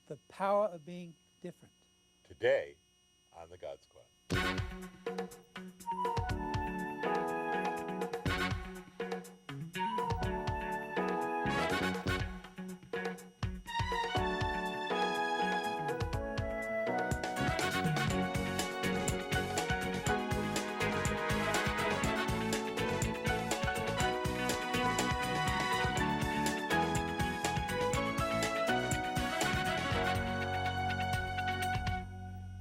The power of being different. Today on the God Squad.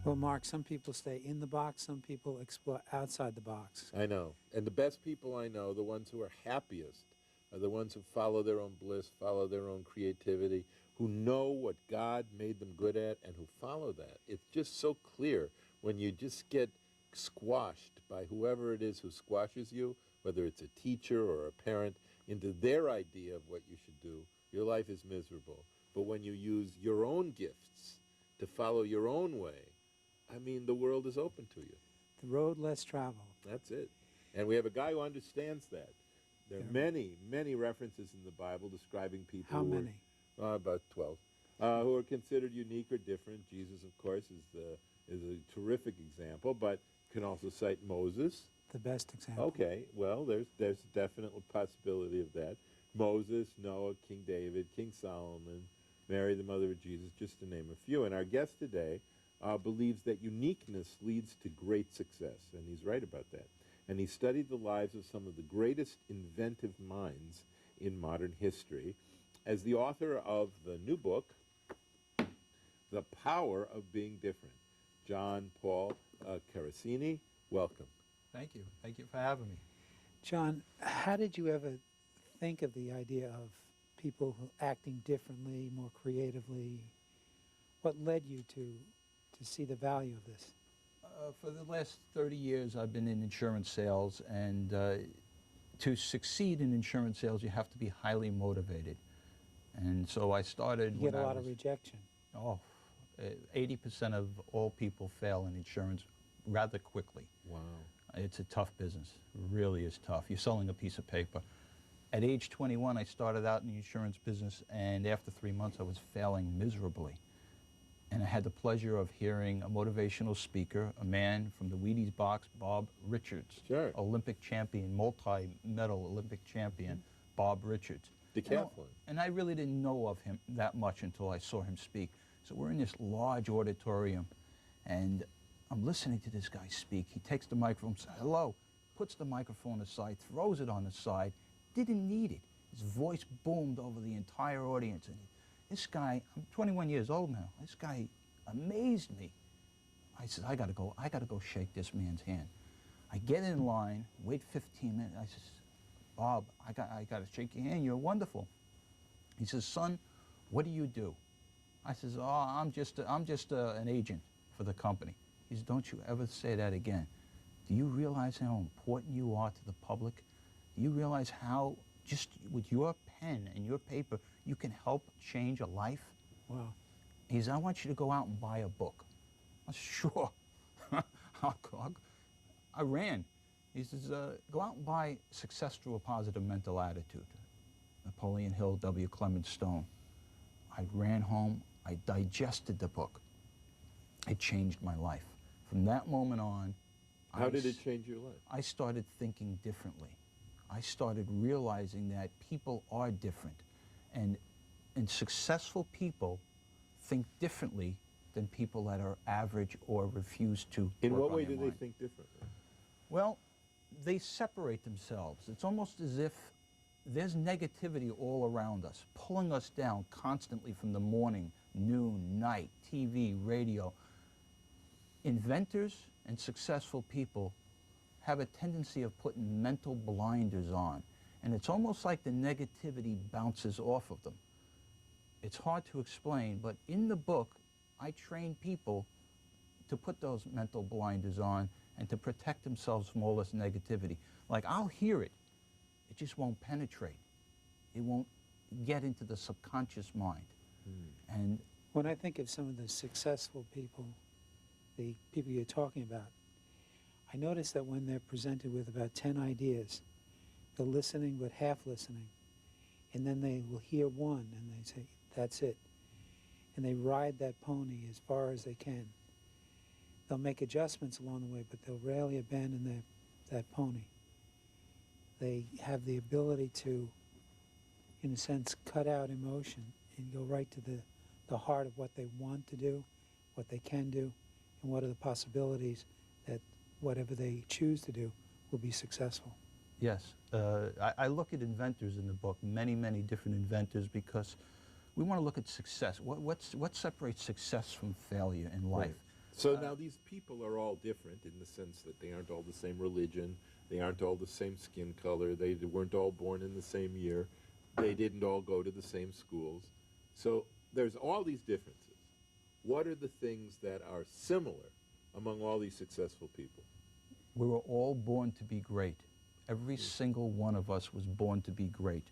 Well, Mark, some people stay in the box, some people explore outside the box. I know. And the best people I know, the ones who are happiest, are the ones who follow their own bliss, follow their own creativity, who know what God made them good at and who follow that. It's just so clear when you just get squashed by whoever it is who squashes you, whether it's a teacher or a parent, into their idea of what you should do, your life is miserable. But when you use your own gifts to follow your own way, I mean, the world is open to you. The road less traveled. That's it. And we have a guy who understands that. There are many, many references in the Bible describing people How who many? Are, about 12, who are considered unique or different. Jesus, of course, is a terrific example, but can also cite Moses. The best example. Okay, well, there's a definite possibility of that. Moses, Noah, King David, King Solomon, Mary, the mother of Jesus, just to name a few. And our guest today believes that uniqueness leads to great success, and he's right about that. And he studied the lives of some of the greatest inventive minds in modern history. As the author of the new book, The Power of Being Different, John Paul Carinci, welcome. Thank you. Thank you for having me. John, how did you ever think of the idea of people who acting differently, more creatively? What led you to see the value of this? For the last 30 years, I've been in insurance sales, and to succeed in insurance sales, you have to be highly motivated. And so I started. You get a lot of rejection. 80% of all people fail in insurance rather quickly. Wow. It's a tough business. It really is tough. You're selling a piece of paper. At age 21, I started out in the insurance business, and after 3 months, I was failing miserably. And I had the pleasure of hearing a motivational speaker, a man from the Wheaties box, Bob Richards, Sure. Olympic champion, multi-medal Olympic champion, Bob Richards. Decathlon. And I really didn't know of him that much until I saw him speak. So we're in this large auditorium, and I'm listening to this guy speak. He takes the microphone, says, hello, puts the microphone aside, throws it on the side, didn't need it. His voice boomed over the entire audience. And this guy, I'm 21 years old now, this guy amazed me. I said, I gotta go shake this man's hand. I get in line, wait 15 minutes. I says, Bob, I gotta shake your hand, you're wonderful. He says, son, what do you do? I says, oh, I'm just an agent for the company. He says, don't you ever say that again. Do you realize how important you are to the public? Do you realize how, just with your pen and your paper, you can help change a life? Wow. He says, I want you to go out and buy a book. I said, sure. I ran. He says, go out and buy Success Through a Positive Mental Attitude. Napoleon Hill, W. Clement Stone. I ran home. I digested the book. It changed my life. From that moment on, How did it change your life? I started thinking differently. I started realizing that people are different, and successful people think differently than people that are average or refuse to. In what way do they think differently? Well, they separate themselves. It's almost as if there's negativity all around us, pulling us down constantly from the morning, noon, night, TV, radio. Inventors and successful people have a tendency of putting mental blinders on, and it's almost like the negativity bounces off of them. It's hard to explain, but in the book, I train people to put those mental blinders on and to protect themselves from all this negativity. Like, I'll hear it, it just won't penetrate. It won't get into the subconscious mind. And when I think of some of the successful people, the people you're talking about, I notice that when they're presented with about 10 ideas, they're listening but half listening, and then they will hear one and they say, that's it. and they ride that pony as far as they can. They'll make adjustments along the way, but they'll rarely abandon that pony. They have the ability to, in a sense, cut out emotion and go right to the heart of what they want to do, what they can do, and what are the possibilities that whatever they choose to do will be successful. Yes. I look at inventors in the book, many, many different inventors, because we want to look at success. What separates success from failure in life? Right. So now these people are all different in the sense that they aren't all the same religion, they aren't all the same skin color, they weren't all born in the same year, they didn't all go to the same schools. So there's all these differences. What are the things that are similar among all these successful people? We were all born to be great. Every single one of us was born to be great.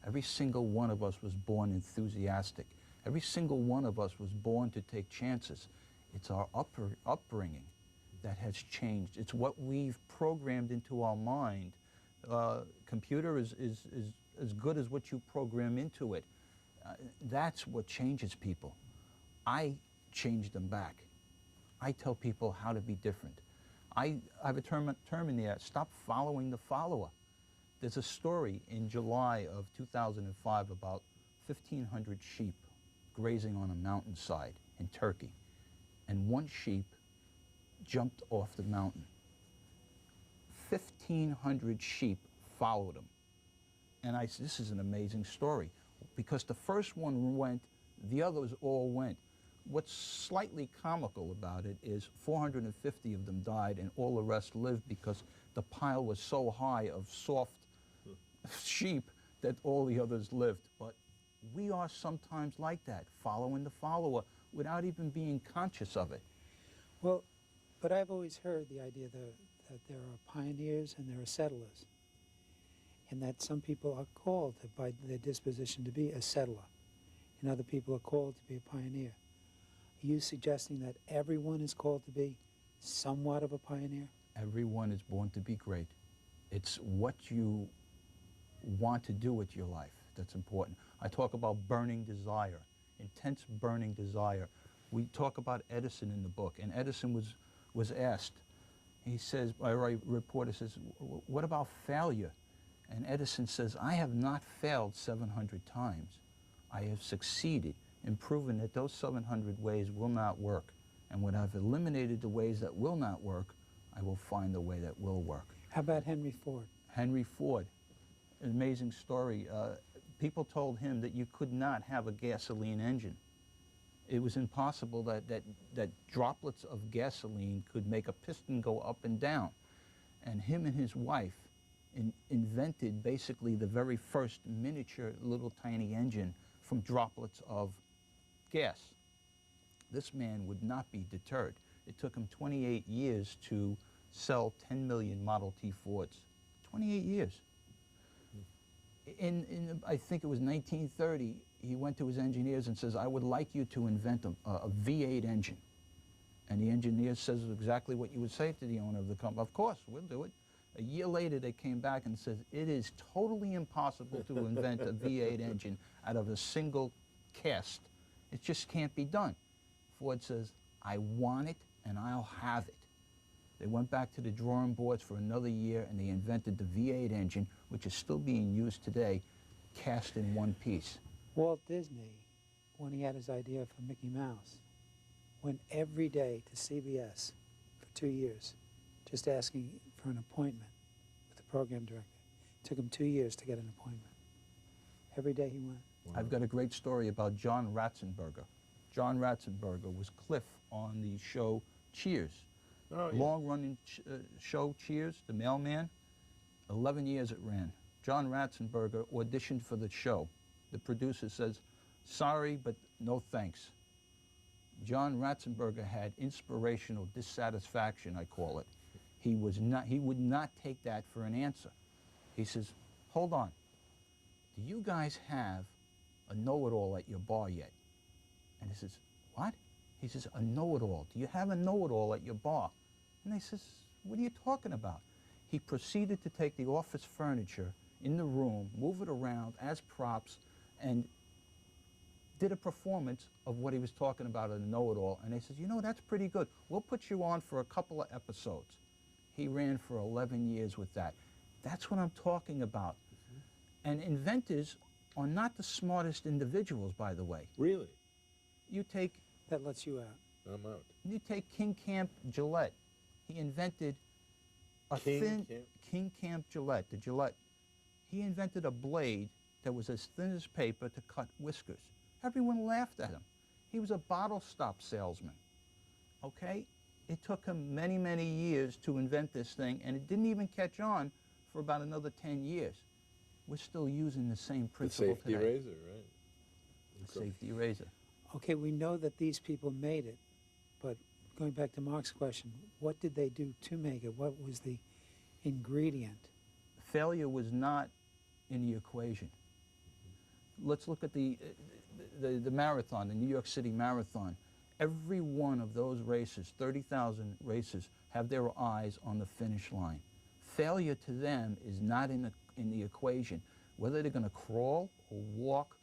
Every single one of us was born enthusiastic. Every single one of us was born to take chances. It's our upbringing that has changed. It's what we've programmed into our mind. Computer is as good as what you program into it. That's what changes people. I change them back. I tell people how to be different. I have a term in there, stop following the follower. There's a story in July of 2005 about 1,500 sheep grazing on a mountainside in Turkey. And one sheep jumped off the mountain. 1,500 sheep followed him. And I said, this is an amazing story, because the first one went, the others all went. What's slightly comical about it is 450 of them died and all the rest lived because the pile was so high of soft sheep that all the others lived. But we are sometimes like that, following the follower without even being conscious of it. Well, but I've always heard the idea that there are pioneers and there are settlers, and that some people are called by their disposition to be a settler, and other people are called to be a pioneer. Are you suggesting that everyone is called to be somewhat of a pioneer? Everyone is born to be great. It's what you want to do with your life that's important. I talk about burning desire, intense burning desire. We talk about Edison in the book, and Edison was asked, he says, a reporter says, what about failure? And Edison says, I have not failed 700 times. I have succeeded in proving that those 700 ways will not work. And when I've eliminated the ways that will not work, I will find the way that will work. How about Henry Ford? Henry Ford, an amazing story. People told him that you could not have a gasoline engine. It was impossible that droplets of gasoline could make a piston go up and down. And him and his wife invented basically the very first miniature little tiny engine from droplets of gas. This man would not be deterred. It took him 28 years to sell 10 million Model T Fords. 28 years. In I think it was 1930, he went to his engineers and says, I would like you to invent a V8 engine. And the engineer says exactly what you would say to the owner of the company. Of course, we'll do it. A year later, they came back and said, it is totally impossible to invent a V8 engine out of a single cast. It just can't be done. Ford says, I want it and I'll have it. They went back to the drawing boards for another year and they invented the V8 engine, which is still being used today, cast in one piece. Walt Disney, when he had his idea for Mickey Mouse, went every day to CBS for 2 years, just asking for an appointment with the program director. It took him 2 years to get an appointment. Every day he went. Wow. I've got a great story about John Ratzenberger. John Ratzenberger was Cliff on the show Cheers. Oh, yeah. Long-running show Cheers, the mailman. 11 years it ran. John Ratzenberger auditioned for the show. The producer says, sorry, but no thanks. John Ratzenberger had inspirational dissatisfaction, I call it. He would not take that for an answer. He says, hold on. Do you guys have a know-it-all at your bar yet? And he says, what? He says, a know-it-all. Do you have a know-it-all at your bar? And they says, what are you talking about? He proceeded to take the office furniture in the room, move it around as props, and did a performance of what he was talking about in Know-It-All, and they said, you know, that's pretty good. We'll put you on for a couple of episodes. He ran for 11 years with that. That's what I'm talking about. And inventors are not the smartest individuals, by the way. Really? You take That lets you out. I'm out. You take King Camp Gillette. He invented a King Camp? King Camp Gillette, the Gillette. He invented a blade that was as thin as paper to cut whiskers. Everyone laughed at him. He was a bottle stop salesman. Okay? It took him many, many years to invent this thing, and it didn't even catch on for about another 10 years. We're still using the same The principle safety today. razor, right? The safety razor. Okay, we know that these people made it, but going back to Mark's question, what did they do to make it? What was the ingredient? Failure was not in the equation. Let's look at the marathon, the New York City Marathon. Every one of those races, 30,000 races, have their eyes on the finish line. Failure to them is not in the equation. Whether they're going to crawl or walk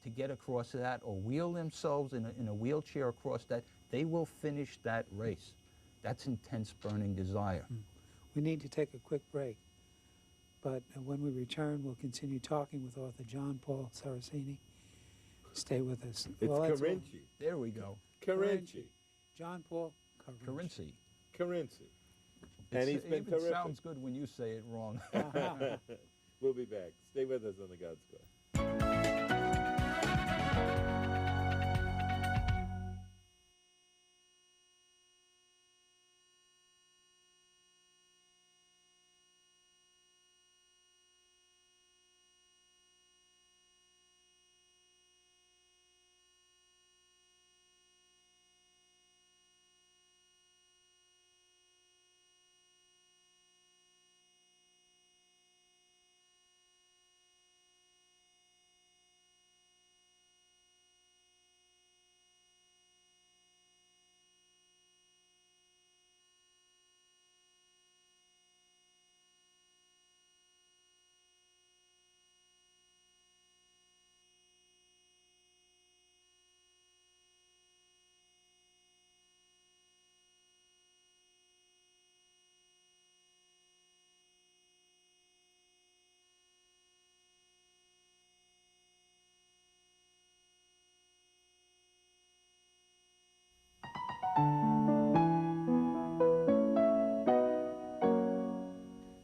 to get across that or wheel themselves in a wheelchair across that, they will finish that race. That's intense burning desire. We need to take a quick break, but when we return, we'll continue talking with author John Paul Saraceni. Stay with us. It's that's all. Carinci. There we go. Carinci. John Paul Carinci. Carinci. And he's been It even terrific. sounds good when you say it wrong. We'll be back. Stay with us on the God Squad.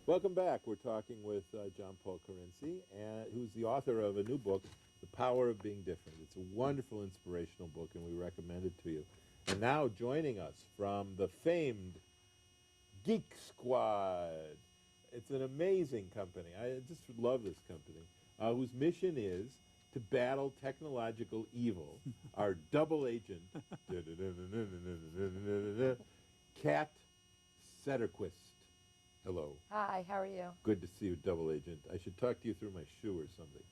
Welcome back. We're talking with John Paul Carinci, who's the author of a new book, The Power of Being Different. It's a wonderful, inspirational book, and we recommend it to you. And now joining us from the famed Geek Squad. It's an amazing company. I just love this company, whose mission is to battle technological evil. Our double agent, Kat Sederquist. Hello. Hi, how are you? Good to see you, double agent. I should talk to you through my shoe or something.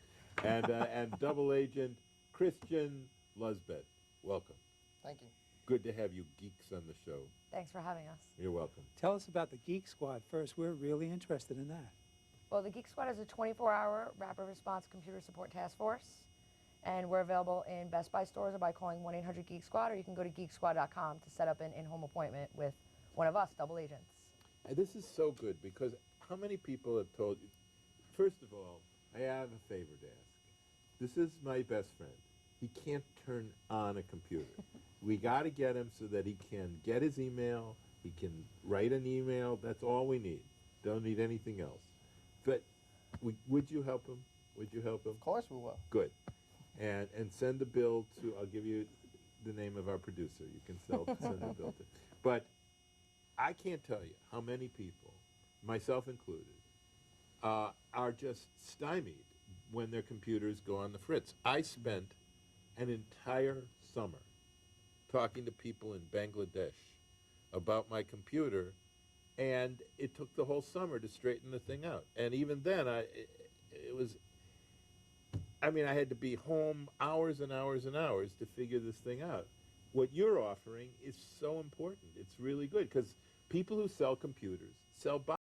And double agent Christian Lusbet. Welcome. Thank you. Good to have you geeks on the show. Thanks for having us. You're welcome. Tell us about the Geek Squad first. We're really interested in that. Well, the Geek Squad is a 24-hour rapid response computer support task force, and we're available in Best Buy stores or by calling 1-800-GEEK-SQUAD, or you can go to geeksquad.com to set up an in-home appointment with one of us, double agents. And this is so good because how many people have told you? First of all, I have a favor to ask. This is my best friend. He can't turn on a computer. We got to get him so that he can get his email, he can write an email. That's all we need. Don't need anything else. But would you help him? Would you help him? Of course we will. Good. And send the bill to, I'll give you the name of our producer. You can send the bill to. But I can't tell you how many people, myself included, are just stymied when their computers go on the fritz. I spent an entire summer talking to people in Bangladesh about my computer, and it took the whole summer to straighten the thing out. And even then, I had to be home hours and hours and hours to figure this thing out. What you're offering is so important. It's really good because people who sell computers sell